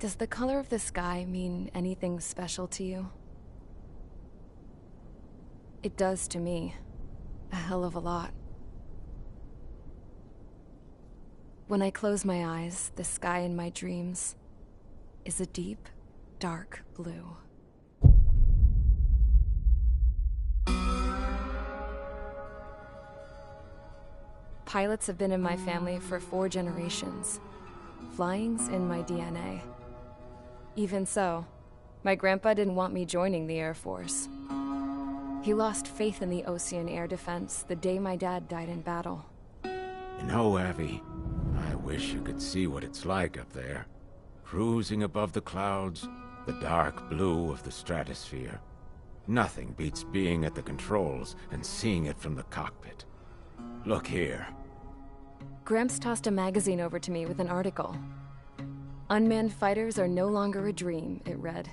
Does the color of the sky mean anything special to you? It does to me. A hell of a lot. When I close my eyes, the sky in my dreams is a deep, dark blue. Pilots have been in my family for 4 generations. Flying's in my DNA. Even so, my grandpa didn't want me joining the Air Force. He lost faith in the Ocean Air Defense the day my dad died in battle. You know, Abby, I wish you could see what it's like up there. Cruising above the clouds, the dark blue of the stratosphere. Nothing beats being at the controls and seeing it from the cockpit. Look here. Gramps tossed a magazine over to me with an article. Unmanned fighters are no longer a dream, it read.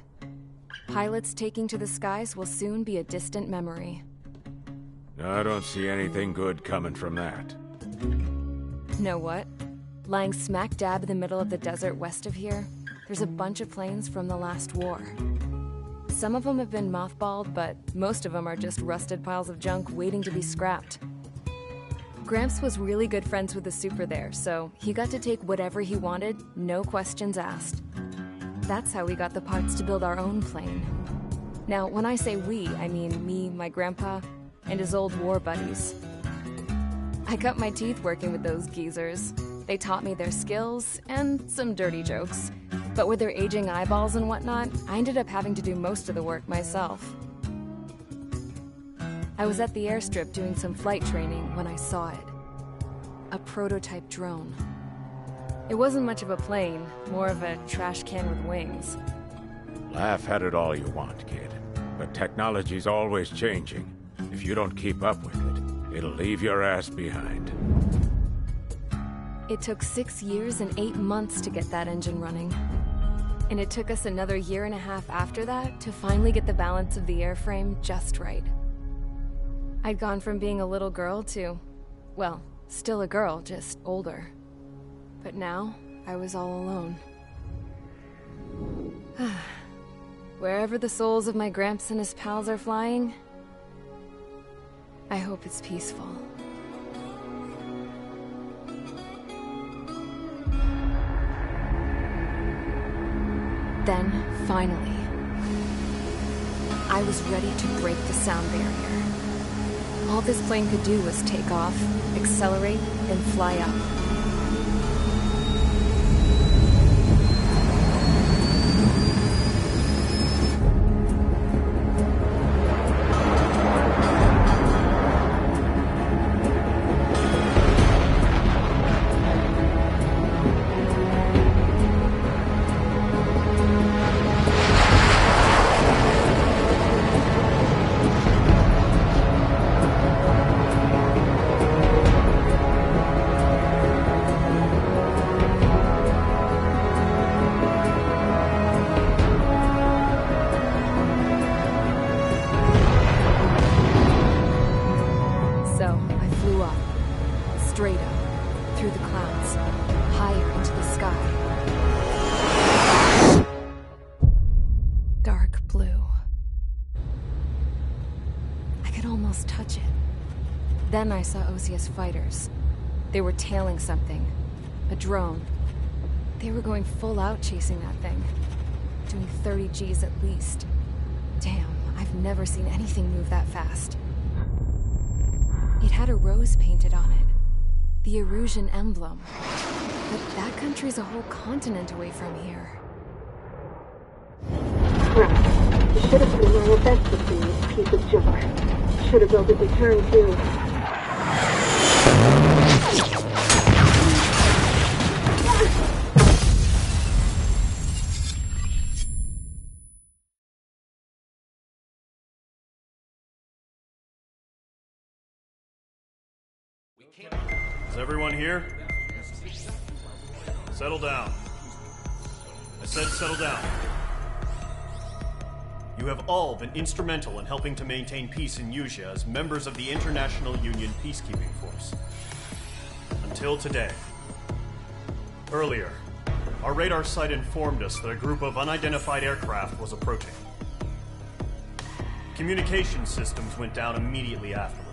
Pilots taking to the skies will soon be a distant memory. I don't see anything good coming from that. Know what? Lying smack dab in the middle of the desert west of here, there's a bunch of planes from the last war. Some of them have been mothballed, but most of them are just rusted piles of junk waiting to be scrapped. Gramps was really good friends with the super there, so he got to take whatever he wanted, no questions asked. That's how we got the parts to build our own plane. Now, when I say we, I mean me, my grandpa, and his old war buddies. I cut my teeth working with those geezers. They taught me their skills and some dirty jokes. But with their aging eyeballs and whatnot, I ended up having to do most of the work myself. I was at the airstrip doing some flight training when I saw it. A prototype drone. It wasn't much of a plane, more of a trash can with wings. Laugh at it all you want, kid. But technology's always changing. If you don't keep up with it, it'll leave your ass behind. It took 6 years and 8 months to get that engine running. And it took us another 1.5 years after that to finally get the balance of the airframe just right. I'd gone from being a little girl to, well, still a girl, just older. But now, I was all alone. Wherever the souls of my Gramps and his pals are flying, I hope it's peaceful. Then, finally, I was ready to break the sound barrier. All this plane could do was take off, accelerate, and fly up. Straight up, through the clouds, higher into the sky. Dark blue. I could almost touch it. Then I saw OCS fighters. They were tailing something. A drone. They were going full out chasing that thing. Doing 30 Gs at least. Damn, I've never seen anything move that fast. It had a rose painted on it. The Erusian emblem. But that country's a whole continent away from here. Crap. You should have put in my best with this piece of junk. Should have built a return too. Is everyone here? Settle down. I said settle down. You have all been instrumental in helping to maintain peace in Usea as members of the International Union Peacekeeping Force. Until today. Earlier, our radar site informed us that a group of unidentified aircraft was approaching. Communication systems went down immediately afterwards.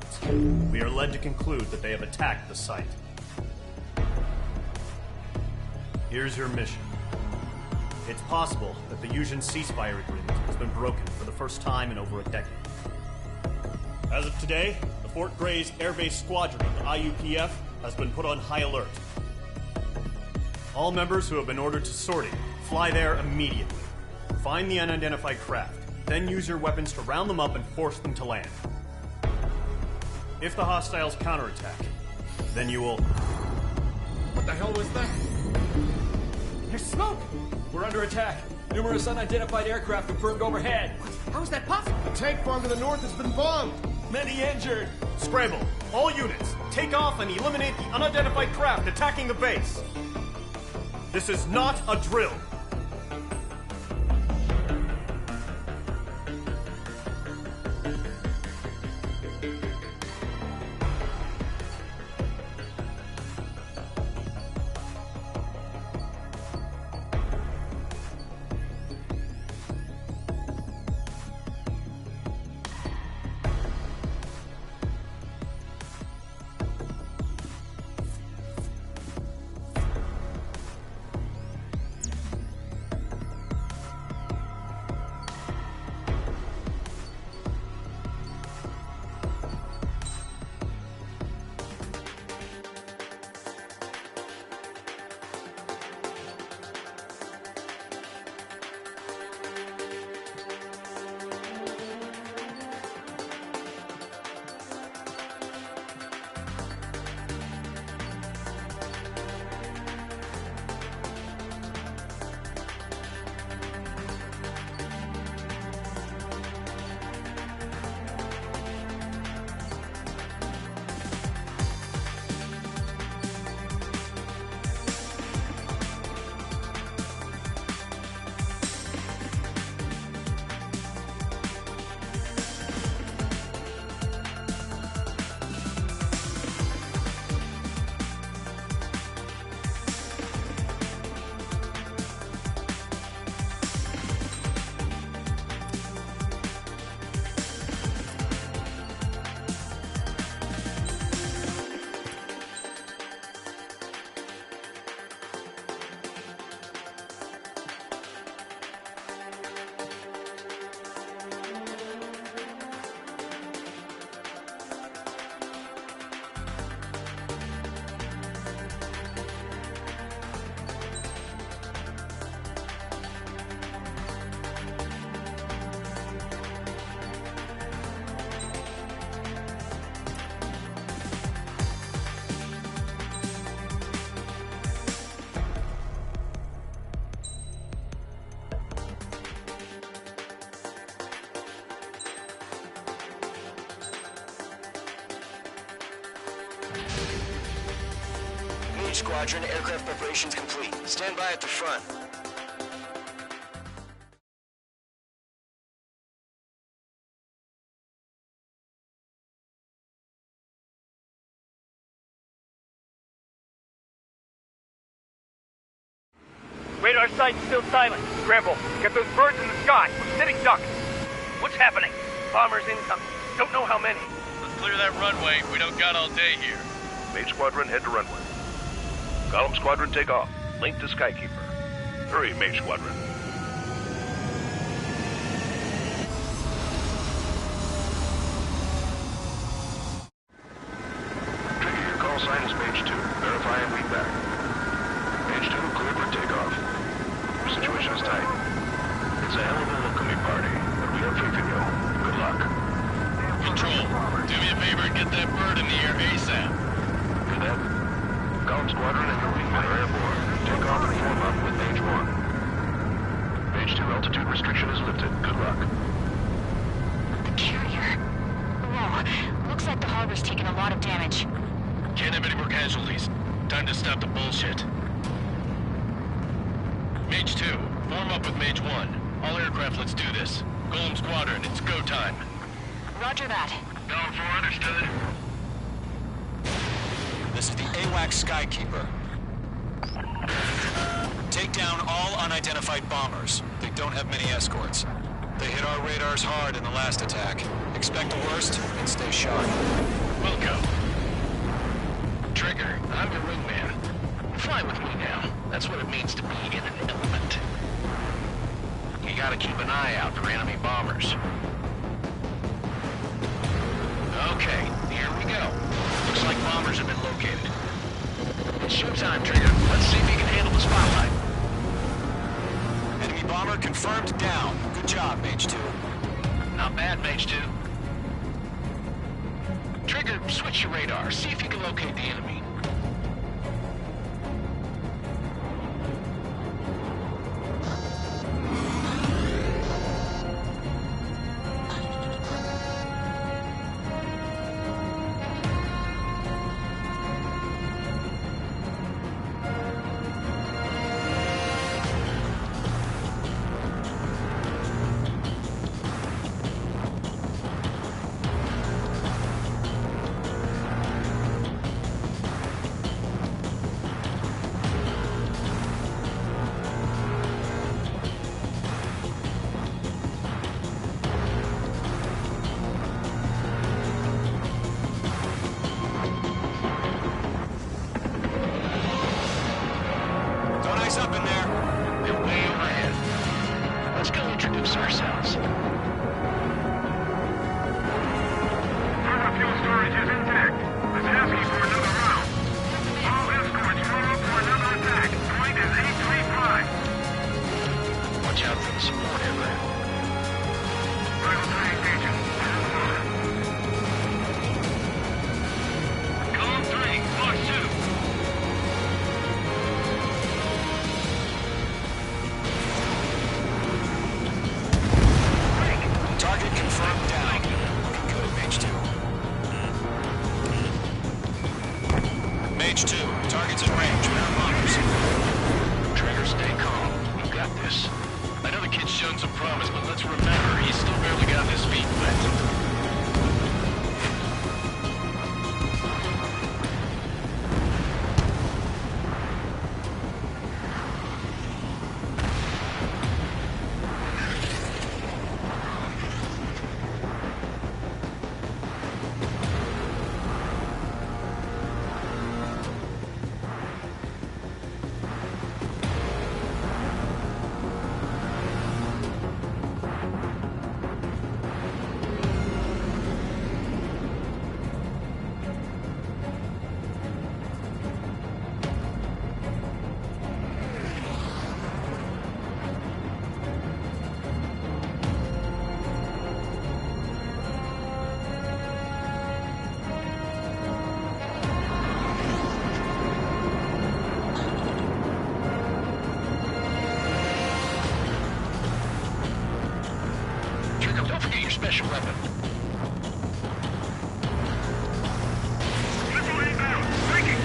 We are led to conclude that they have attacked the site. Here's your mission. It's possible that the Usean ceasefire agreement has been broken for the first time in over a decade. As of today, the Fort Gray's Air Base Squadron of the IUPF has been put on high alert. All members who have been ordered to sortie, fly there immediately. Find the unidentified craft, then use your weapons to round them up and force them to land. If the hostiles counterattack, then you will... What the hell was that? There's smoke! We're under attack. Numerous unidentified aircraft confirmed overhead. What? How is that possible? A tank farm to the north has been bombed. Many injured. Scramble! All units, take off and eliminate the unidentified craft attacking the base. This is not a drill. Mage Squadron, aircraft preparations complete. Stand by at the front. Radar site's still silent. Scramble. Get those birds in the sky. We're sitting ducks. What's happening? Bombers incoming. Don't know how many. Let's clear that runway. We don't got all day here. Mage Squadron, head to runway. Column Squadron, take off. Link to Skykeeper. Hurry, Mage Squadron. Trigger, your call sign is Mage 2. Verify and read back. Mage 2, clear for takeoff. Situation is tight. It's a hell of a welcoming party, but we have faith in you. Good luck. Control, do me a favor and get that bird in the air ASAP. Cadet, Column Squadron and your wingman are airborne. Take off and form up with Mage 1. Mage 2, altitude restriction is lifted. Good luck. The carrier. Whoa, looks like the harbor's taken a lot of damage. Can't have any more casualties. Time to stop the bullshit. Mage 2, form up with Mage 1. All aircraft, let's do this. Golem Squadron, it's go time. Roger that. Going for understood. This is the AWACS Skykeeper. Take down all unidentified bombers. They don't have many escorts. They hit our radars hard in the last attack. Expect the worst and stay sharp. We'll go. Trigger, I'm your wingman. Fly with me now. That's what it means to be in an element. You gotta keep an eye out for enemy bombers. Okay, here we go. Looks like bombers have been located. It's showtime, Trigger. Let's see if you can handle the spotlight. Enemy bomber confirmed down. Good job, Mage 2. Not bad, Mage 2. Trigger, switch your radar. See if you can locate the enemy. Up in there. They're way overhead. Let's go introduce ourselves. Our fuel storage is intact. Let's ask you for another round. All escorts form up for another attack. Point is 835. Watch out for the support aircraft. Rival 3 engaging. Column 3, Mark 2. Target confirmed down. Looking good, Mage 2. Mage 2, target's in range. Where are bombers? Trigger, stay calm. You got this. I know the kid's shown some promise, but let's remember, he's still barely got his feet wet. Special weapon. Missile inbound. Breaking.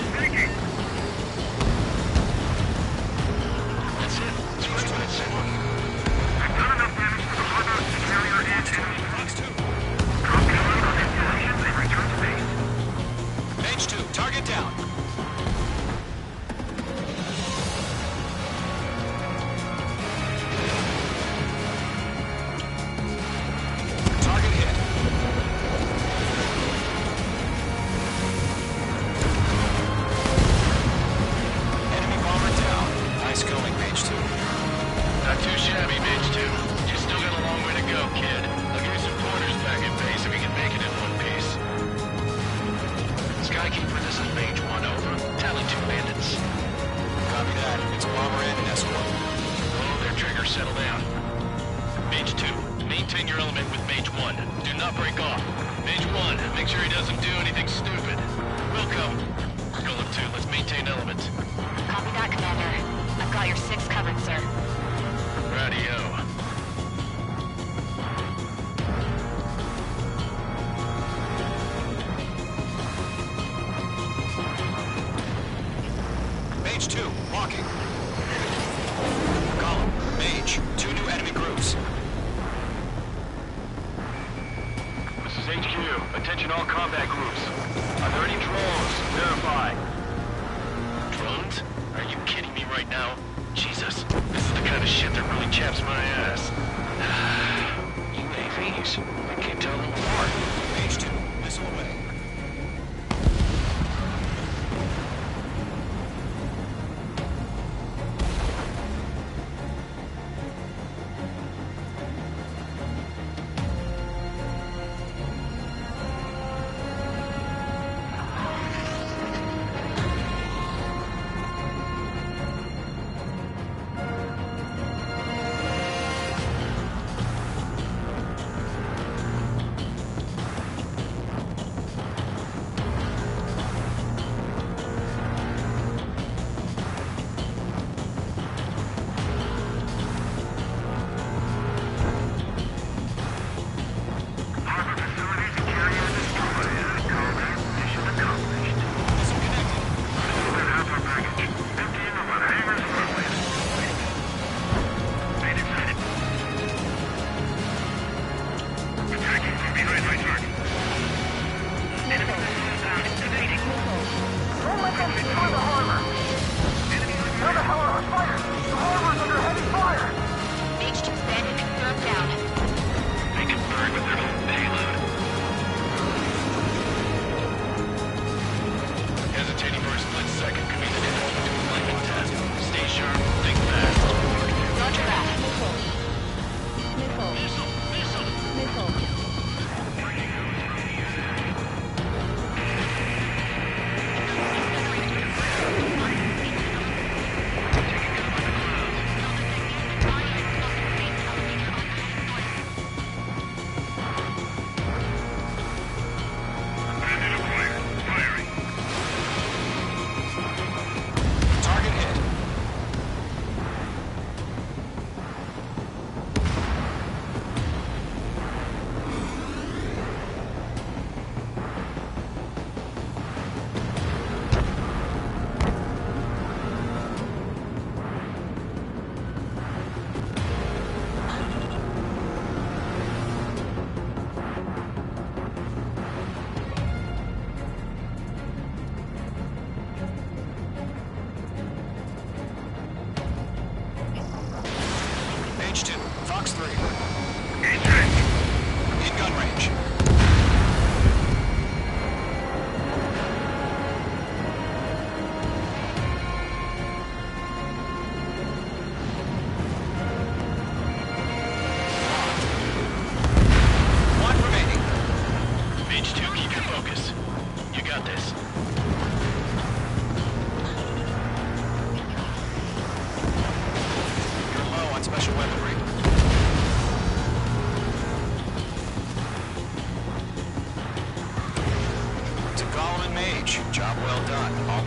Mage 1, do not break off. Mage 1, make sure he doesn't do anything stupid. Welcome. Golem 2, let's maintain element. Copy that, Commander. I've got your 6 covered, sir. Radio. Mage 2, walking. Column, Mage, 2 new enemy groups. This is HQ. Attention all combat groups. Are there any drones? Verify. Drones? Are you kidding me right now? Jesus, this is the kind of shit that really chaps my ass. UAVs? I can't tell them apart. Mage 2, missile away.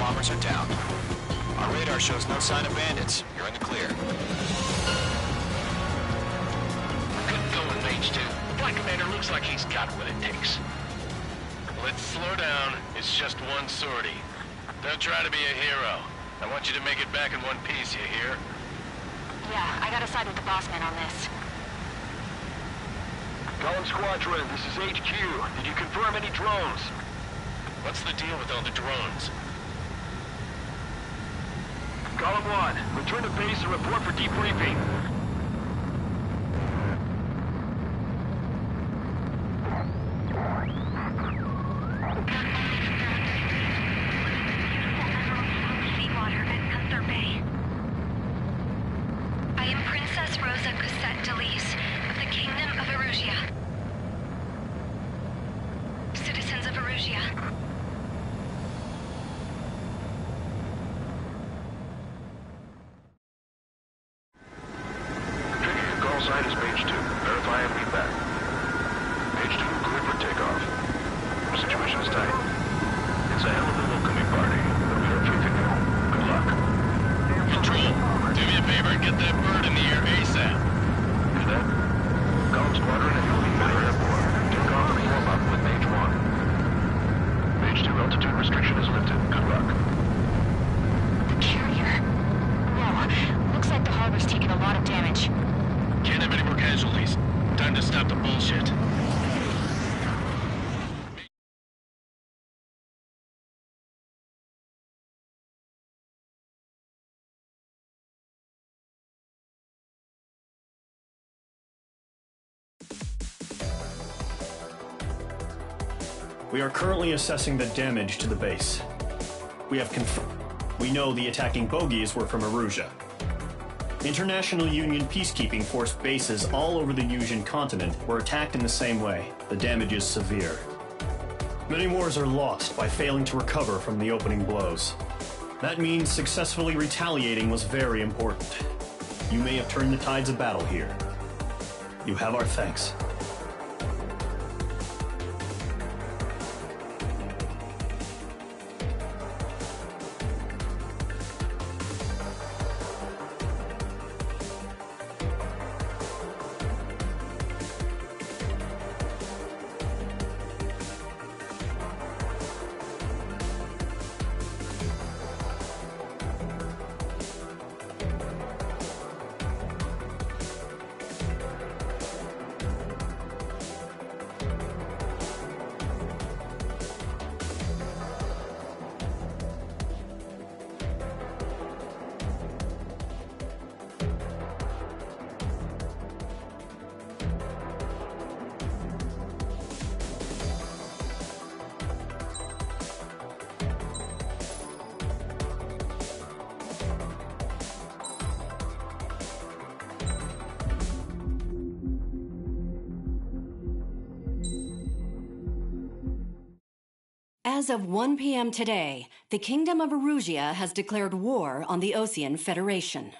bombers are down. Our radar shows no sign of bandits. You're in the clear. Good going, Mage 2. The Black Commander looks like he's got what it takes. Let's slow down. It's just one sortie. Don't try to be a hero. I want you to make it back in one piece, you hear? Yeah, I gotta side with the boss man on this. Column Squadron, this is HQ. Did you confirm any drones? What's the deal with all the drones? Column 1, return to base and report for debriefing. Seawater at Gunther Bay. I am Princess Rosa Cosette Delise of the Kingdom of Erusia. Citizens of Erusia. Call sign is page 2. Verify and be back. We are currently assessing the damage to the base. We have we know the attacking bogies were from Erusia. International Union peacekeeping force bases all over the Yusian continent were attacked in the same way. The damage is severe. Many wars are lost by failing to recover from the opening blows. That means successfully retaliating was very important. You may have turned the tides of battle here. You have our thanks. As of 1 p.m. today, the Kingdom of Erusia has declared war on the Osean Federation.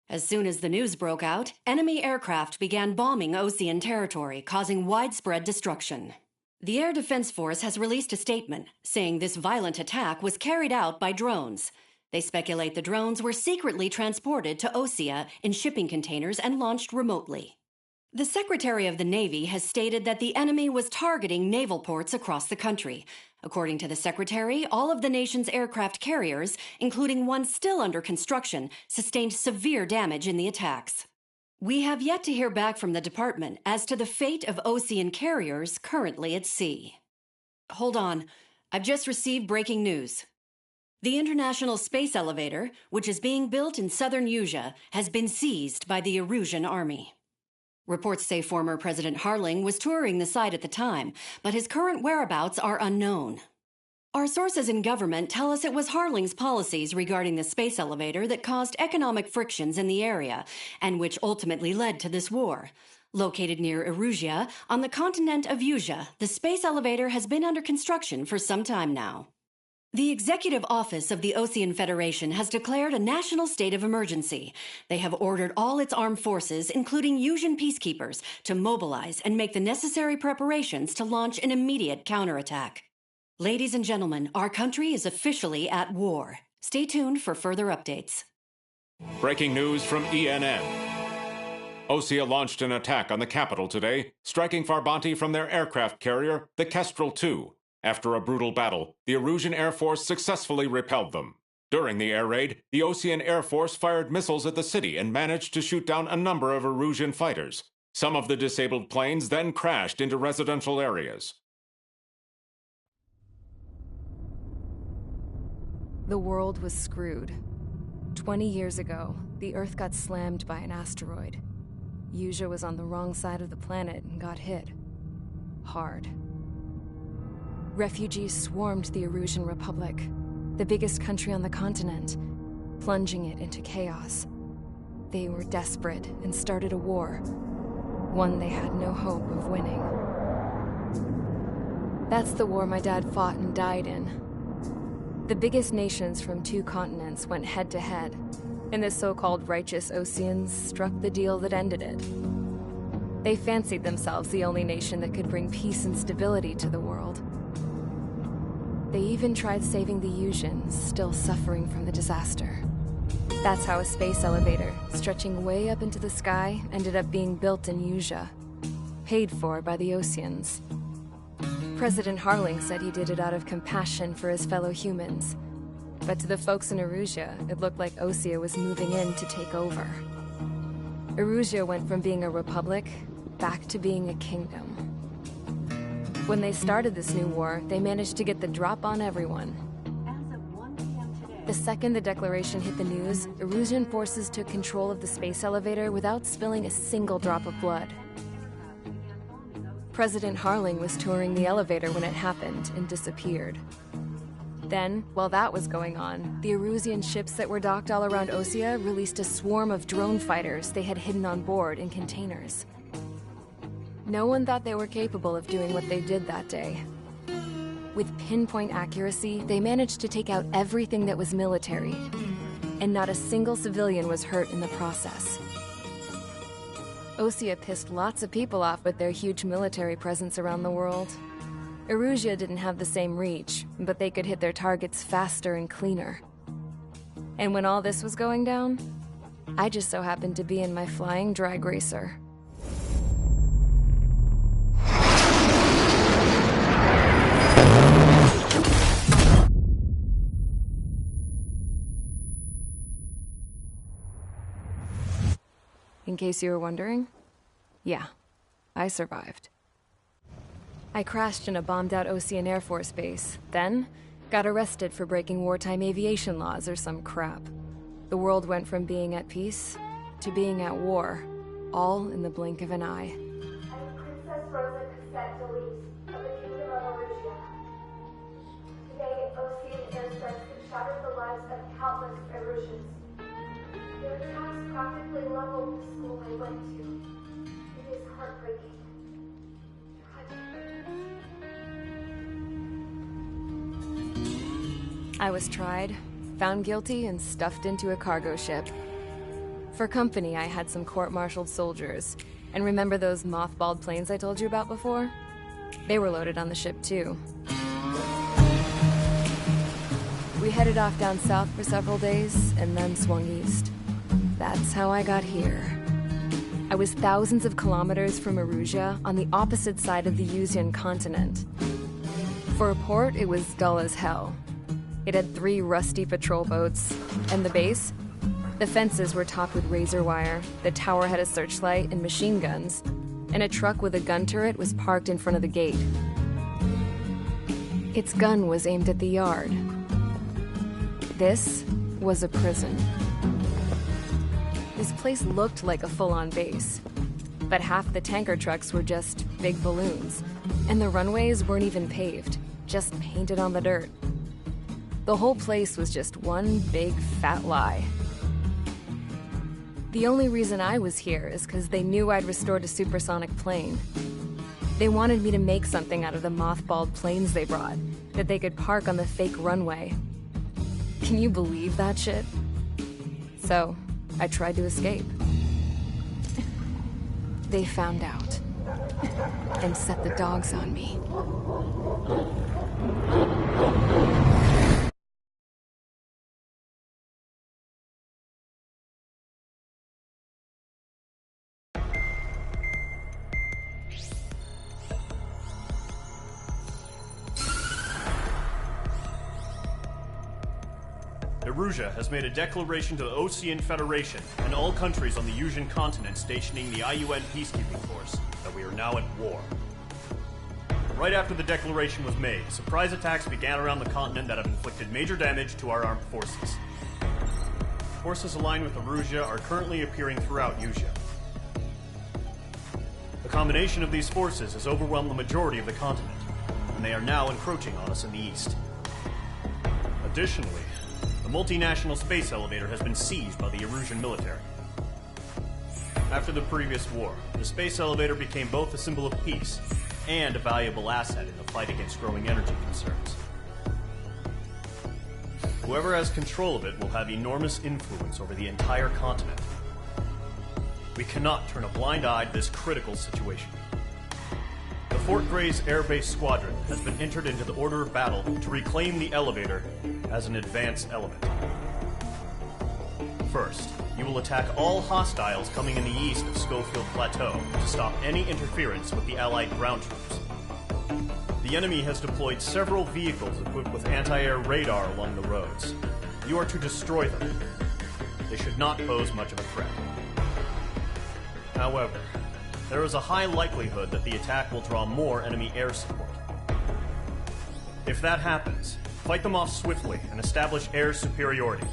As soon as the news broke out, enemy aircraft began bombing Osean territory, causing widespread destruction. The Air Defense Force has released a statement saying this violent attack was carried out by drones. They speculate the drones were secretly transported to Osea in shipping containers and launched remotely. The Secretary of the Navy has stated that the enemy was targeting naval ports across the country. According to the Secretary, all of the nation's aircraft carriers, including one still under construction, sustained severe damage in the attacks. We have yet to hear back from the department as to the fate of Osean carriers currently at sea. Hold on. I've just received breaking news. The International Space Elevator, which is being built in southern Yusia, has been seized by the Erusian army. Reports say former President Harling was touring the site at the time, but his current whereabouts are unknown. Our sources in government tell us it was Harling's policies regarding the space elevator that caused economic frictions in the area, and which ultimately led to this war. Located near Erusia, on the continent of Yusia, the space elevator has been under construction for some time now. The Executive Office of the Osean Federation has declared a national state of emergency. They have ordered all its armed forces, including Yusian peacekeepers, to mobilize and make the necessary preparations to launch an immediate counterattack. Ladies and gentlemen, our country is officially at war. Stay tuned for further updates. Breaking news from ENN. Osea launched an attack on the capital today, striking Farbanti from their aircraft carrier, the Kestrel II. After a brutal battle, the Erusian Air Force successfully repelled them. During the air raid, the Osean Air Force fired missiles at the city and managed to shoot down a number of Erusian fighters. Some of the disabled planes then crashed into residential areas. The world was screwed. 20 years ago, the Earth got slammed by an asteroid. Yusia was on the wrong side of the planet and got hit. Hard. Refugees swarmed the Erusian Republic, the biggest country on the continent, plunging it into chaos. They were desperate and started a war, one they had no hope of winning. That's the war my dad fought and died in. The biggest nations from 2 continents went head-to-head, and the so-called righteous Oseans struck the deal that ended it. They fancied themselves the only nation that could bring peace and stability to the world. They even tried saving the Yusians, still suffering from the disaster. That's how a space elevator, stretching way up into the sky, ended up being built in Yusia, paid for by the Oseans. President Harling said he did it out of compassion for his fellow humans. But to the folks in Erusia, it looked like Osea was moving in to take over. Erusia went from being a republic back to being a kingdom. When they started this new war, they managed to get the drop on everyone. The second the declaration hit the news, Erusian forces took control of the space elevator without spilling a single drop of blood. President Harling was touring the elevator when it happened and disappeared. Then, while that was going on, the Erusian ships that were docked all around Osea released a swarm of drone fighters they had hidden on board in containers. No one thought they were capable of doing what they did that day. With pinpoint accuracy, they managed to take out everything that was military, and not a single civilian was hurt in the process. Osea pissed lots of people off with their huge military presence around the world. Erusia didn't have the same reach, but they could hit their targets faster and cleaner. And when all this was going down, I just so happened to be in my flying drag racer. In case you were wondering, yeah, I survived. I crashed in a bombed-out Osean Air Force base, then got arrested for breaking wartime aviation laws or some crap. The world went from being at peace to being at war, all in the blink of an eye. I'm Princess Rosa Cassette-Delise of the Kingdom of Erusia. Today, Osean airstrikes have shattered the lives of countless Erusians. Their attacks practically leveled the school I went to. It is heartbreaking. I was tried, found guilty, and stuffed into a cargo ship. For company, I had some court-martialed soldiers. And remember those mothballed planes I told you about before? They were loaded on the ship, too. We headed off down south for several days, and then swung east. That's how I got here. I was thousands of kilometers from Erusia, on the opposite side of the Usian continent. For a port, it was dull as hell. It had 3 rusty patrol boats, and the base? The fences were topped with razor wire, the tower had a searchlight and machine guns, and a truck with a gun turret was parked in front of the gate. Its gun was aimed at the yard. This was a prison. This place looked like a full-on base, but half the tanker trucks were just big balloons, and the runways weren't even paved, just painted on the dirt. The whole place was just one big fat lie. The only reason I was here is because they knew I'd restored a supersonic plane. They wanted me to make something out of the mothballed planes they brought, that they could park on the fake runway. Can you believe that shit? So, I tried to escape. They found out, and set the dogs on me. Erusia has made a declaration to the Osean Federation and all countries on the Usian continent stationing the IUN peacekeeping force that we are now at war. Right after the declaration was made, surprise attacks began around the continent that have inflicted major damage to our armed forces. Forces aligned with Erusia are currently appearing throughout Usia. The combination of these forces has overwhelmed the majority of the continent, and they are now encroaching on us in the east. Additionally, the multinational space elevator has been seized by the Erusian military. After the previous war, the space elevator became both a symbol of peace and a valuable asset in the fight against growing energy concerns. Whoever has control of it will have enormous influence over the entire continent. We cannot turn a blind eye to this critical situation. The Fort Gray's Air Base Squadron has been entered into the order of battle to reclaim the elevator as an advanced element. First, you will attack all hostiles coming in the east of Schofield Plateau to stop any interference with the Allied ground troops. The enemy has deployed several vehicles equipped with anti-air radar along the roads. You are to destroy them. They should not pose much of a threat. However, there is a high likelihood that the attack will draw more enemy air support. If that happens, fight them off swiftly and establish air superiority.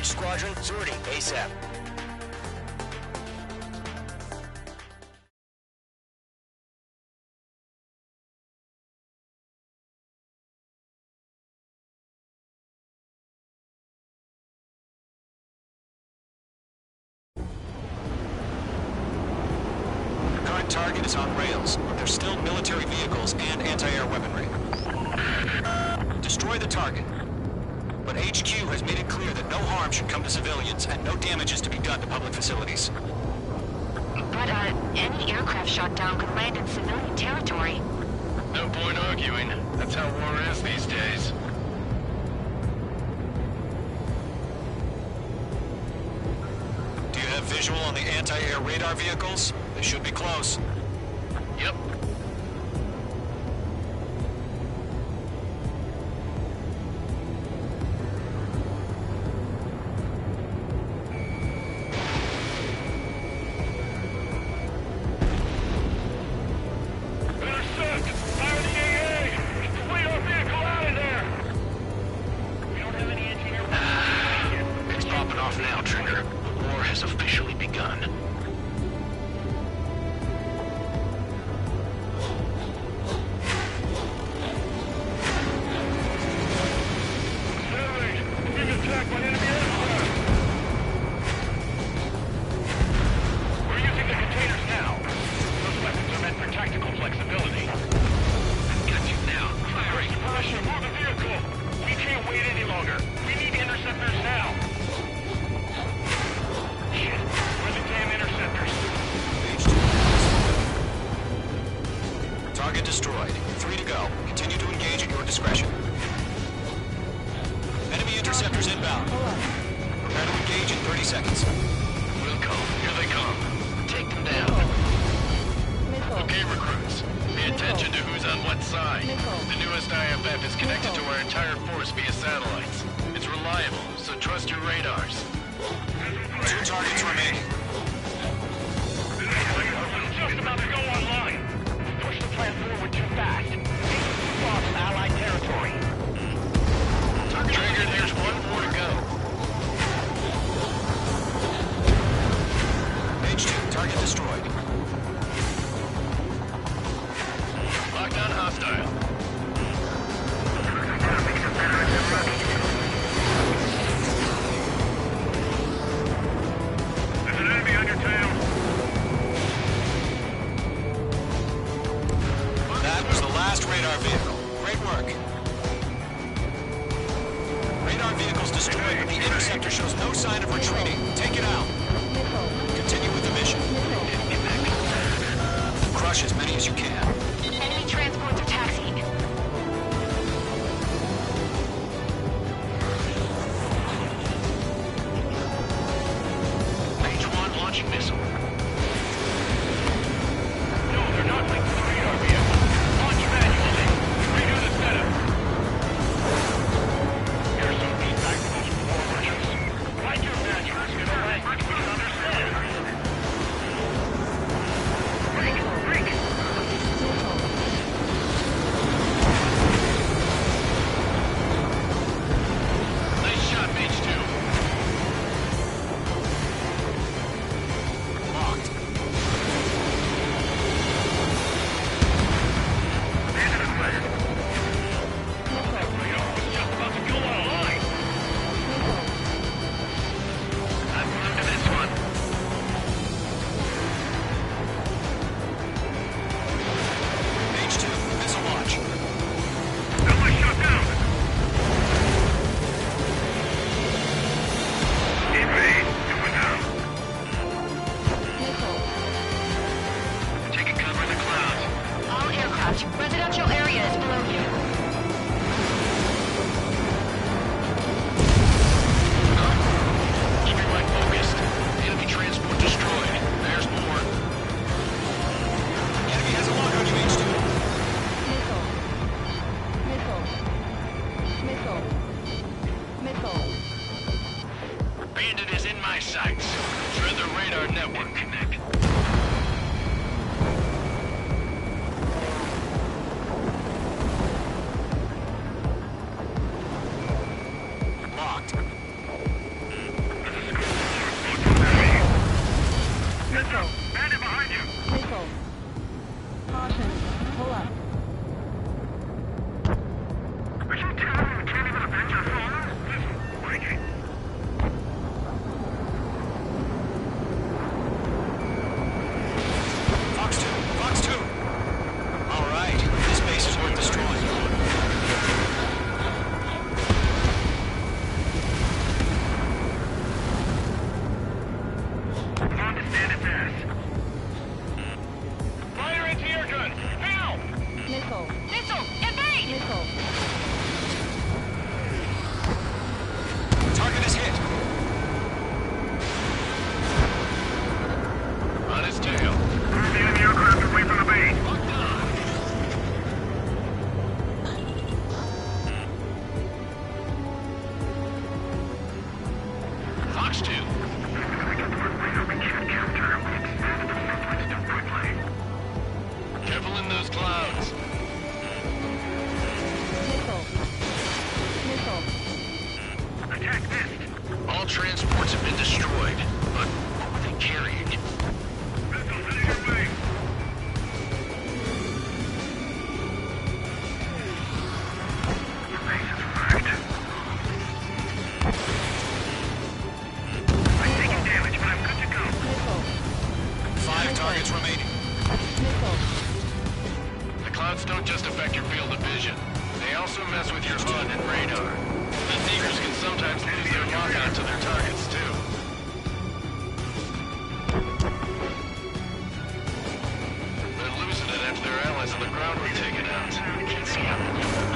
Each squadron, sortie, ASAP. Target is on rails, but there's still military vehicles and anti-air weaponry. Destroy the target. But HQ has made it clear that no harm should come to civilians and no damage is to be done to public facilities. But, any aircraft shot down could land in civilian territory. No point arguing. That's how war is these days. Do you have visual on the anti-air radar vehicles? They should be close. Yep. clouds don't just affect your field of vision. They also mess with your HUD and radar. The Seekers can sometimes lose their lockout to their targets, too. They're losing it after their allies on the ground were taken out. Can't see how.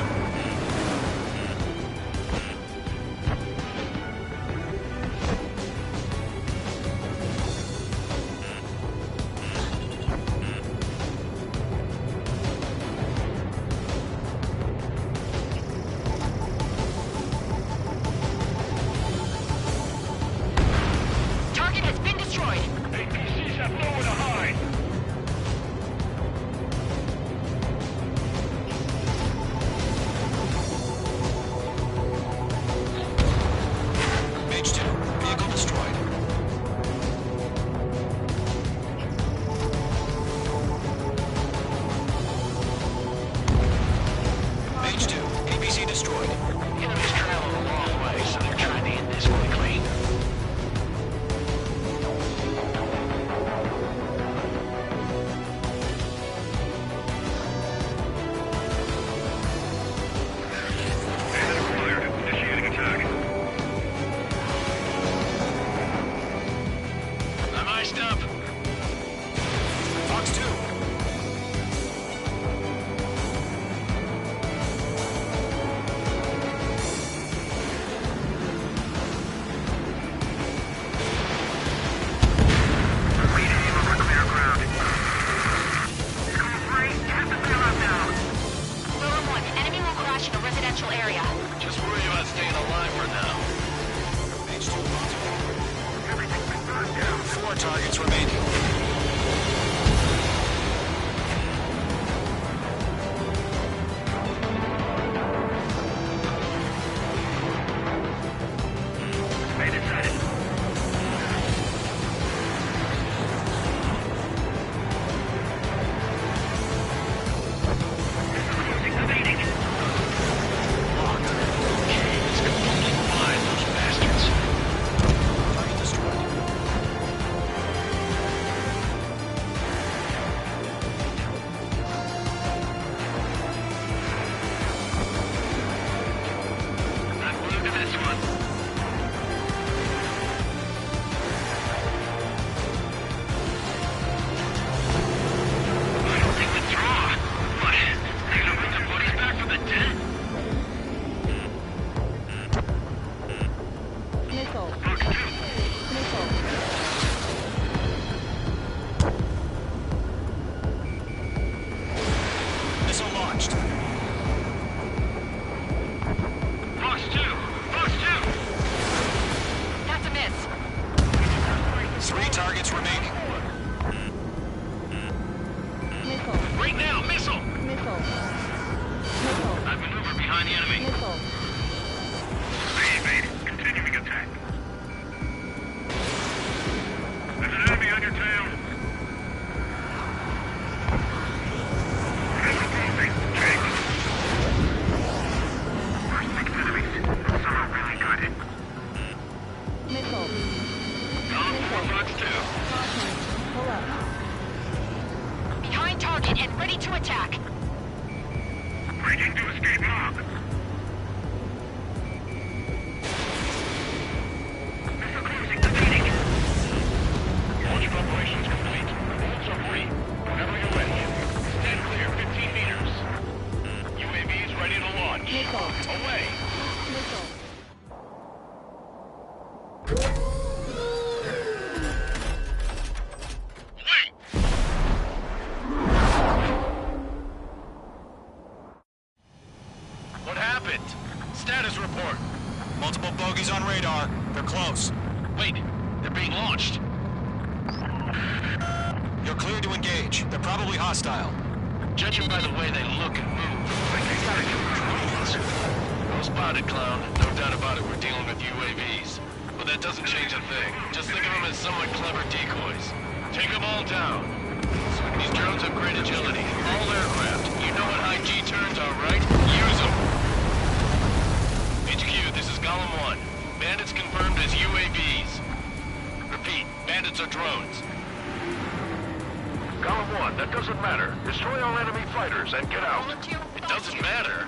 That doesn't matter. Destroy all enemy fighters and Get out. It doesn't matter.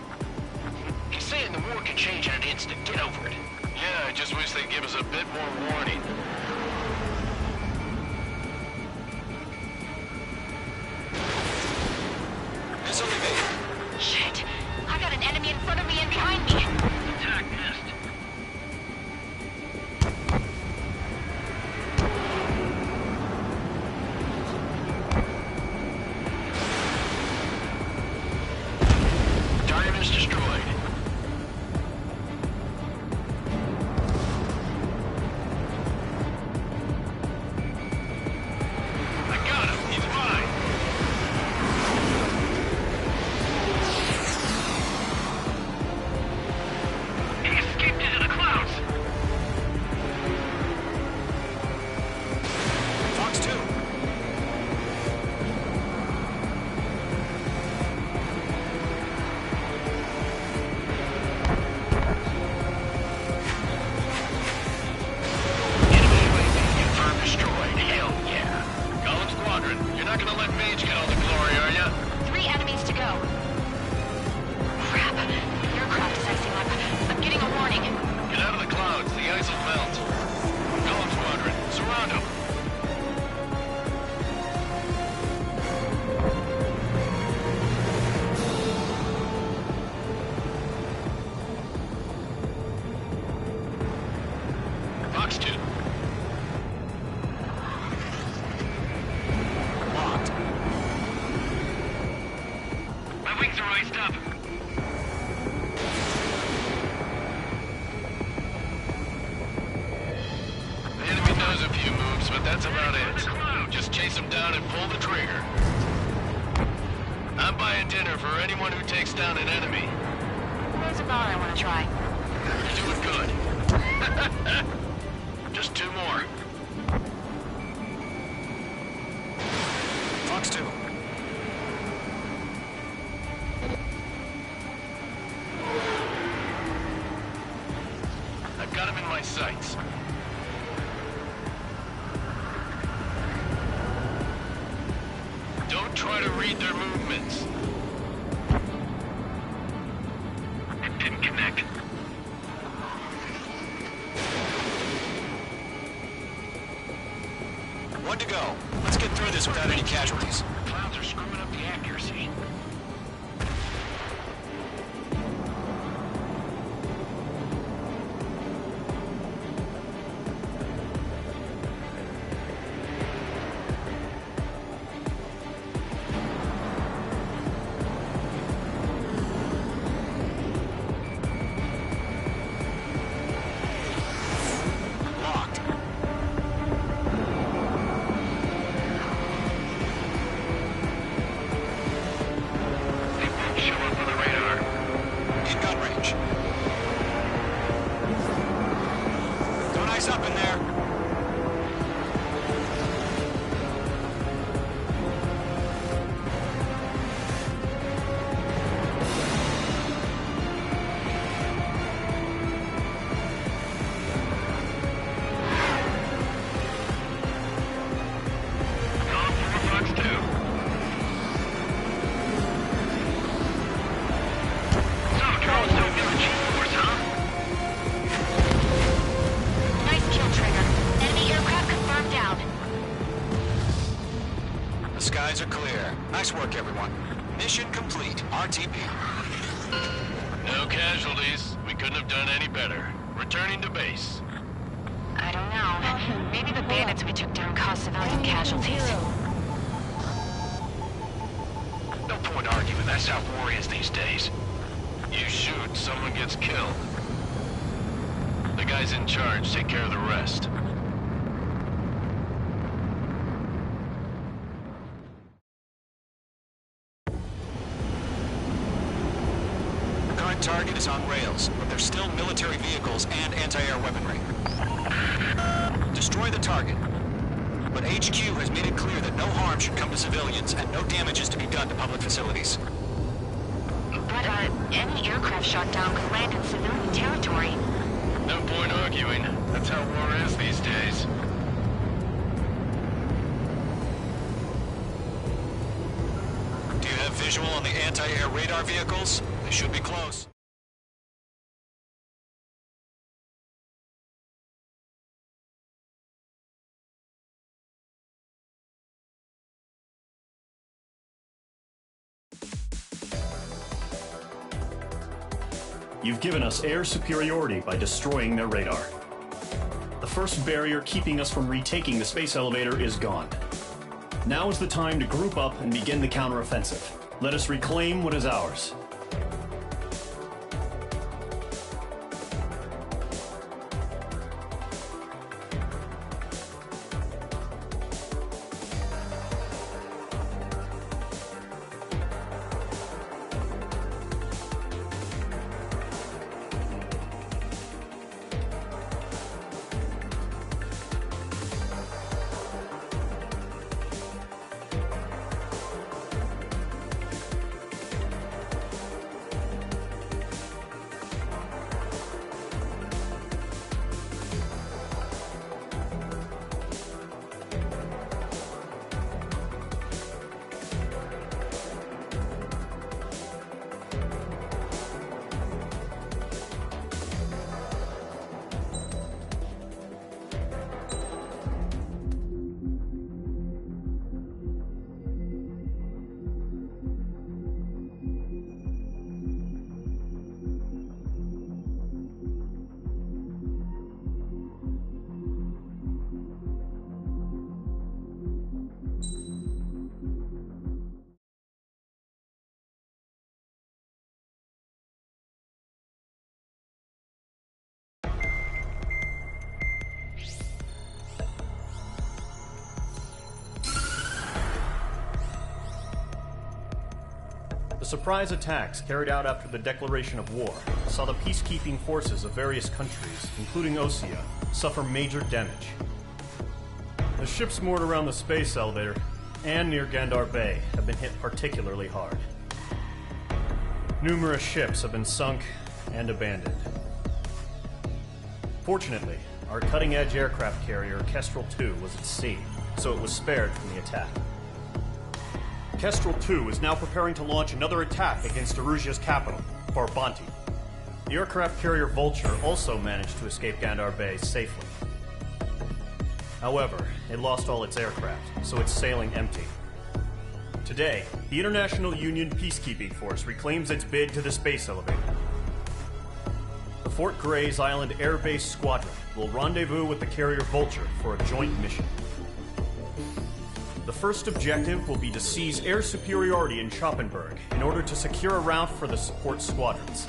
He's saying the war can change in an instant. Get over it. Yeah, I just wish they'd give us a bit more warning. It's only me. Shit! I got an enemy in front of me and behind me. Attack missed. Diamond's destroyed. I got him. He's mine. He escaped into the clouds. Fox 2. Enemy UAV confirmed destroyed. Hell yeah. Golem Squadron, you're not gonna let Mage get all the glory, are ya? 3 enemies to go. Crap. The aircraft is icing up. I'm getting a warning. Get out of the clouds. The ice will melt. Golem Squadron, surround him. Fox 2. Locked. My wings are iced up. The enemy knows a few moves, but that's about it. Just chase him down and pull the trigger. I'm buying dinner for anyone who takes down an enemy. There's a bar I want to try. You're doing good. Just 2 more. Fox 2. I've got him in my sights. Don't try to read their movements. It didn't connect. One to go. Let's get through this without any casualties. The clouds are screwing up the accuracy. Locked. They won't show up on the radar. In gun range. Don't ice up in there. Golem 4, Fox 2. So, drones don't give a G-force, huh? Nice kill, Trigger. Enemy aircraft confirmed down. The skies are clear. Nice work, everyone. Mission complete. RTP. No casualties. We couldn't have done any better. Returning to base. I don't know. Maybe the bandits we took down caused civilian casualties. No point arguing. That's how war is these days. You shoot, someone gets killed. The guys in charge take care of the rest. The current target is on rails, but there's still military vehicles and anti-air weaponry. Destroy the target. But HQ has made it clear that no harm should come to civilians and no damage is to be done to public facilities. But, any aircraft shot down could land in civilian territory. No point arguing. That's how war is these days. Do you have Visual on the anti-air radar vehicles? They should be close. You've given us air superiority by destroying their radar. The first barrier keeping us from retaking the space elevator is gone. Now is the time to group up and begin the counteroffensive. Let us reclaim what is ours. The surprise attacks carried out after the declaration of war saw the peacekeeping forces of various countries, including Osea, suffer major damage. The ships moored around the space elevator and near Gandar Bay have been hit particularly hard. Numerous ships have been sunk and abandoned. Fortunately, our cutting-edge aircraft carrier Kestrel 2 was at sea, so it was spared from the attack. Kestrel 2 is now preparing to launch another attack against Erusia's capital, Farbanti. The aircraft carrier Vulture also managed to escape Gandar Bay safely. However, it lost all its aircraft, so it's sailing empty. Today, the International Union Peacekeeping Force reclaims its bid to the space elevator. The Fort Gray's Island Air Base Squadron will rendezvous with the carrier Vulture for a joint mission. The first objective will be to seize air superiority in Schoppenberg in order to secure a route for the support squadrons.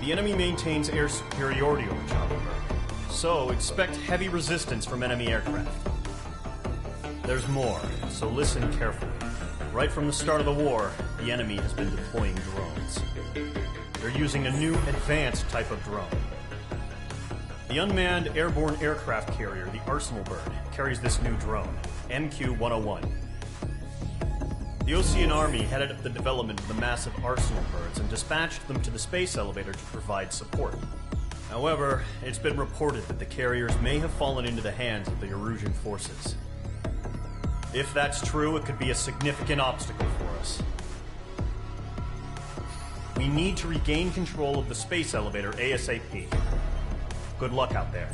The enemy maintains air superiority over Schoppenberg, so expect heavy resistance from enemy aircraft. There's more, so listen carefully. Right from the start of the war, the enemy has been deploying drones. They're using a new advanced type of drone. The unmanned airborne aircraft carrier, the Arsenal Bird, carries this new drone, MQ-101. The Osean Army headed up the development of the massive Arsenal Birds and dispatched them to the space elevator to provide support. However, it's been reported that the carriers may have fallen into the hands of the Erusian forces. If that's true, it could be a significant obstacle for us. We need to regain control of the space elevator ASAP. Good luck out there.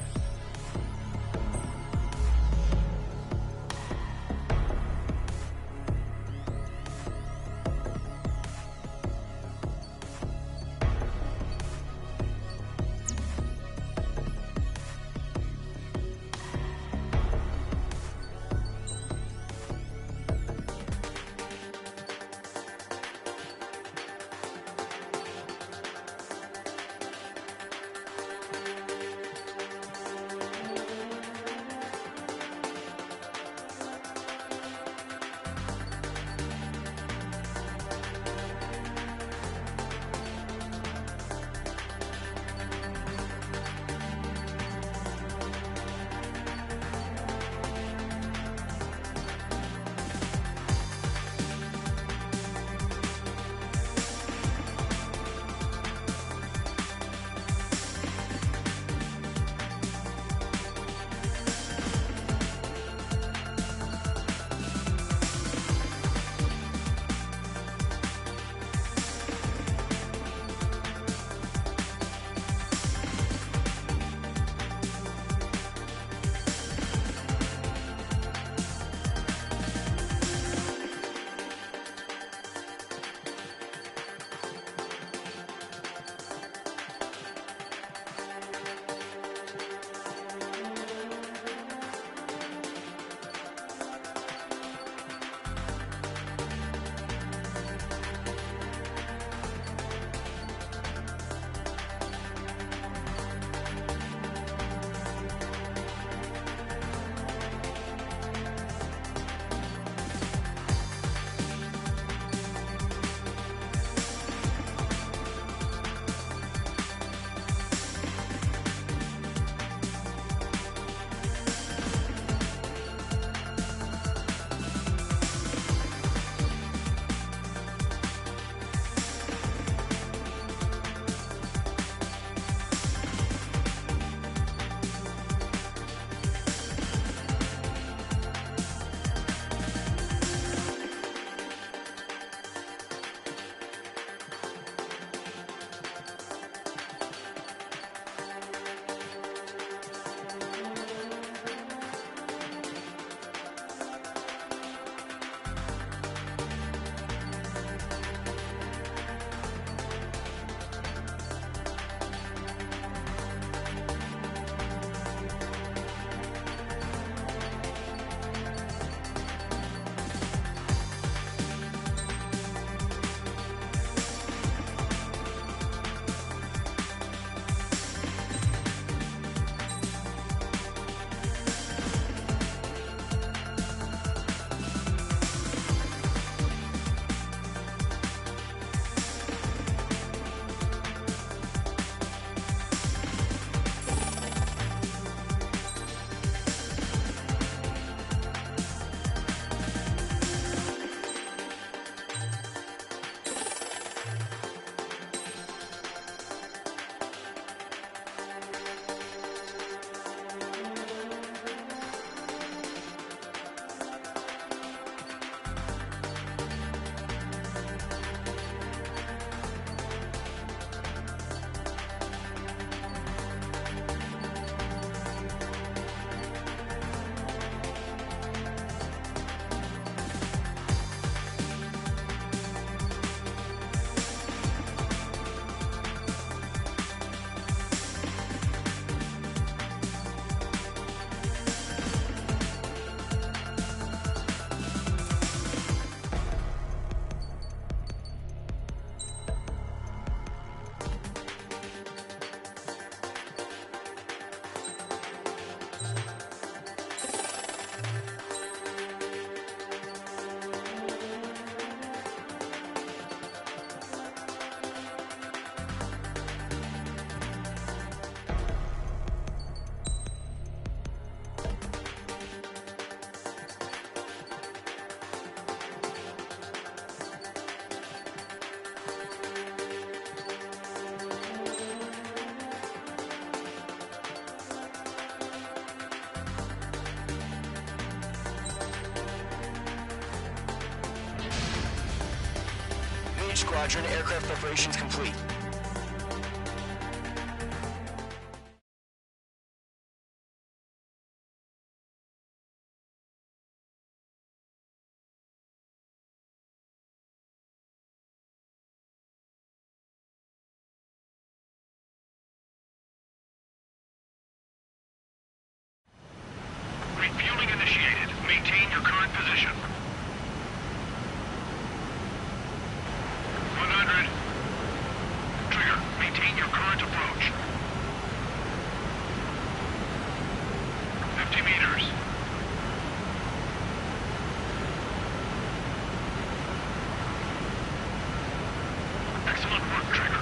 Mage Squadron, aircraft preparations complete. Refueling initiated. Maintain your current position. 100. Trigger, maintain your current approach. 50 meters. Excellent work, Trigger.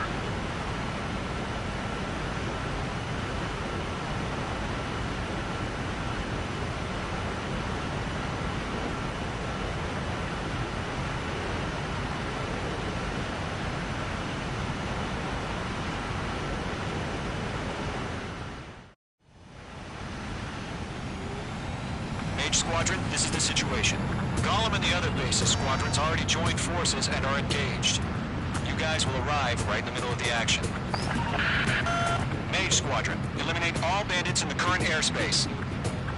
Mage Squadron, this is the situation. Gollum and the other bases squadrons already joined forces and are engaged. You guys will arrive right in the middle of the action. Mage Squadron, eliminate all bandits in the current airspace.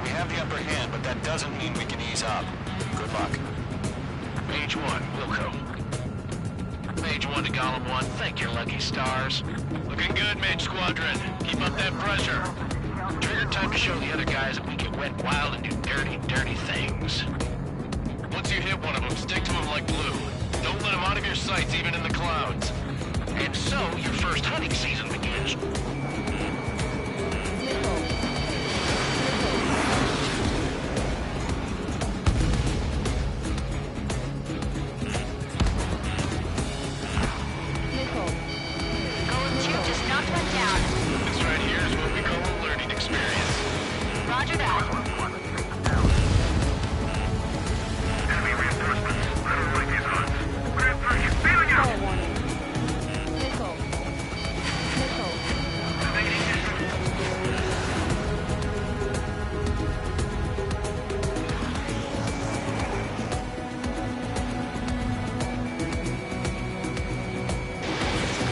We have the upper hand, but that doesn't mean we can ease up. Good luck. Mage 1, Wilco. Mage 1 to Gollum 1, thank your lucky stars. Looking good, Mage Squadron. Keep up that pressure. Trigger, time to show the other guys that we can wet wild and do dirty, dirty things. Once you hit one of them, stick to them like glue. Don't let them out of your sights, even in the clouds. And so, your first hunting season begins. Golem 2 just knocked one down. This right here is what we call a learning experience. Roger that. Enemy reinforcements. I don't like these odds. Grand Prix, feeling out!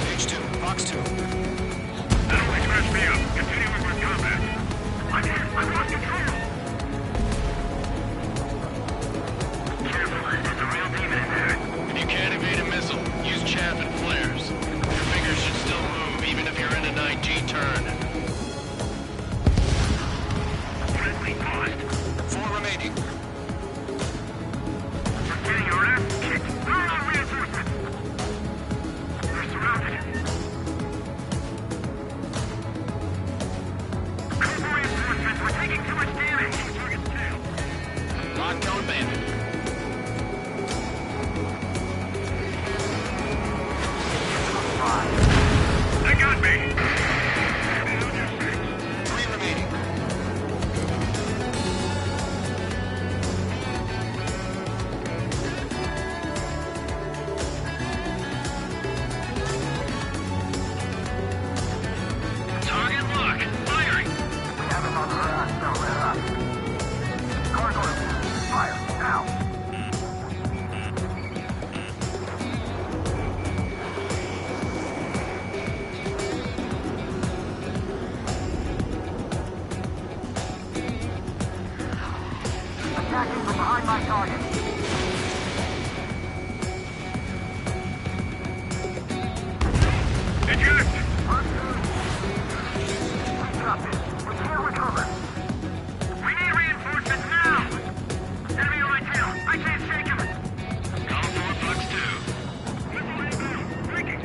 Mage 2, Fox 2. That only scratched me up. Continuing with combat. I've lost control! Careful, it's a real demon in there. If you can't evade a missile, use chaff and flares. Your fingers should still move, even if you're in a 9G turn. Friendly paused. 4 remaining. We're getting your ass kicked. Throw on reinforcements! We're surrounded. Cobra reinforcements, we're taking too much damage. Target's tail. Lockdown bandit. They got me! 3 remaining. Target lock. Firing. We have him on the run. Don't let up. Gargoyle. Fire. Now. Attacking from behind my target. Eject! We can't recover. We need reinforcements now! Enemy on my tail. I can't shake him. Column 4, Fox 2. Missile inbound. Breaking.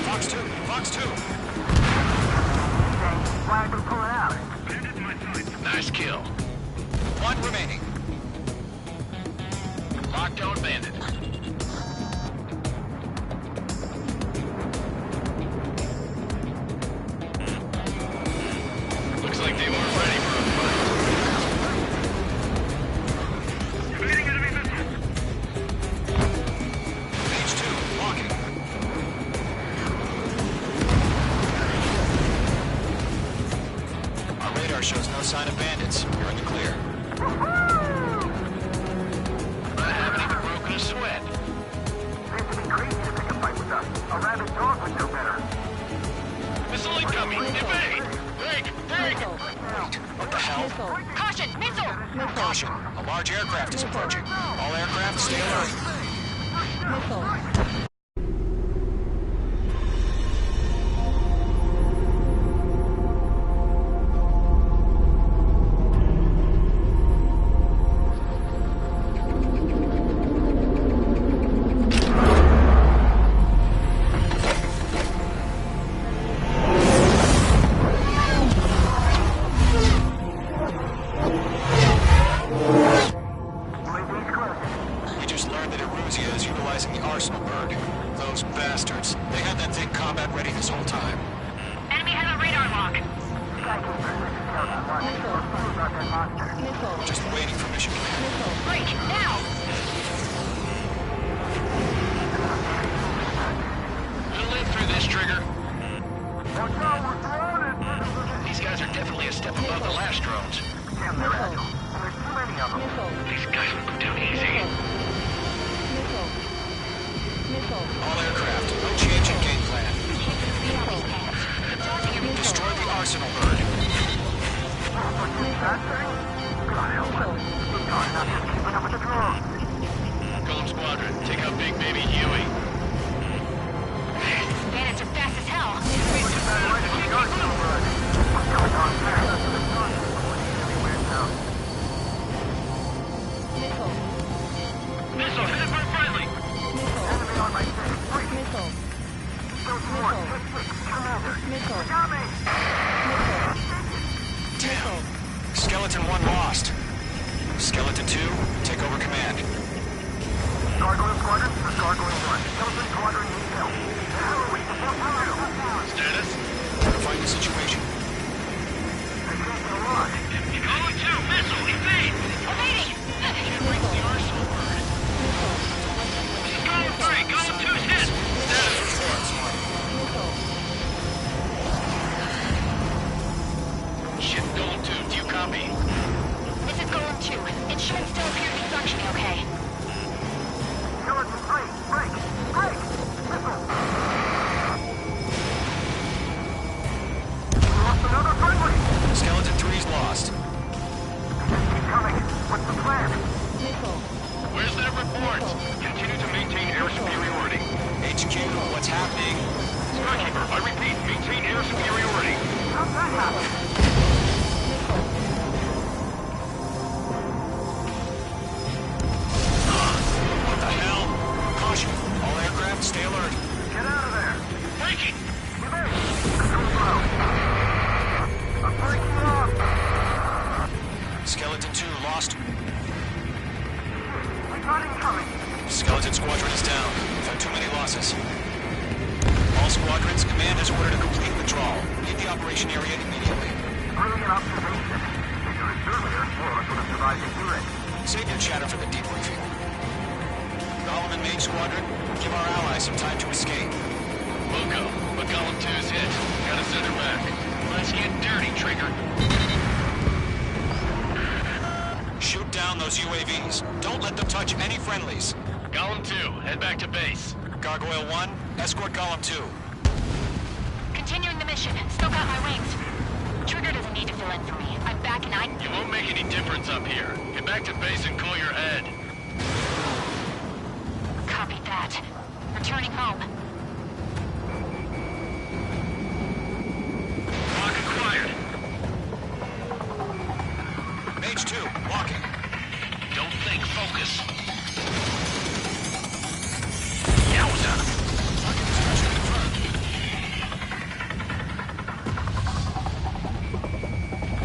Fox 2, Fox 2. Why are they pulling out? Bandit in my sight. Nice kill. 1 remaining. Lockdown bandit. Looks like they weren't ready for a fight. Evading enemy missiles. Mage 2, walking. Our radar shows no sign of bandits. You're in the clear. Ahead. large aircraft is approaching. All aircraft, stay alert. Skeleton 1 lost. Skeleton 2, take over command. Gargoyle Squadron, this is Gargoyle 1. Skeleton Squadron needs help. Status? Verifying the situation. Golem 2, missile, evade! Evading! Can't reach the arsenal bird. Golem 3, Golem 2's hit! Status reports. Ship Golem 2, do you copy? This is Golem 2. It should still appear to be functioning okay. Skeleton 3, break! Break! Missile! We lost another friendly! Skeleton 3's lost. Keep coming. What's the plan? Where's that report? Continue to maintain air superiority. HQ, what's happening? Skykeeper, I repeat, maintain air superiority. How's that happen? What the hell? Caution. All aircraft, stay alert. Get out of there. Breaking. Evade. Control flow. I'm breaking off. Skeleton 2 lost. Recon coming. Skeleton Squadron is down. We've had too many losses. All squadrons, command has ordered a complete withdrawal. Leave the operation area immediately. Brilliant observation. Figure earlier, more of us would have survived the U.S. Save your chatter for the debriefing. Golem and Main Squadron, give our allies some time to escape. Loco, but Golem 2's hit. Gotta send her back. Let's get dirty, Trigger. Shoot down those UAVs. Don't let them touch any friendlies. Golem 2, head back to base. Gargoyle 1, escort Golem 2. Continuing the mission. Still got my wings. Trigger doesn't need to fill in for me. I'm back and You won't make any difference up here. Get back to base and call your head. Copy that. Returning home. Lock acquired. Mage 2, walking. Don't think, focus. Yowza!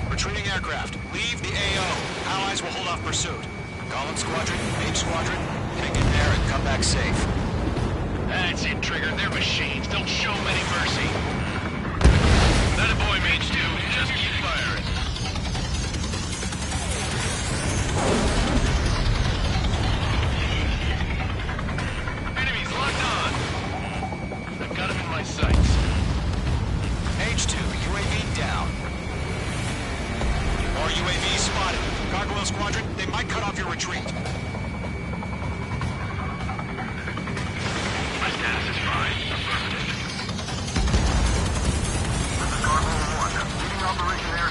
Retreating aircraft. Leave the AO. Allies will hold off pursuit. Golem Squadron, Mage Squadron, hang in there and come back safe. That's it, Trigger. They're machines. Don't show them any mercy. That a boy, Mage 2. Just keep firing. Enemies locked on. I've got him in my sights. Mage 2, UAV down. More UAVs spotted. Gargoyle Squadron, they might cut off your retreat. My status is fine. Affirmative. This is Gargoyle 1. Leading Operation Air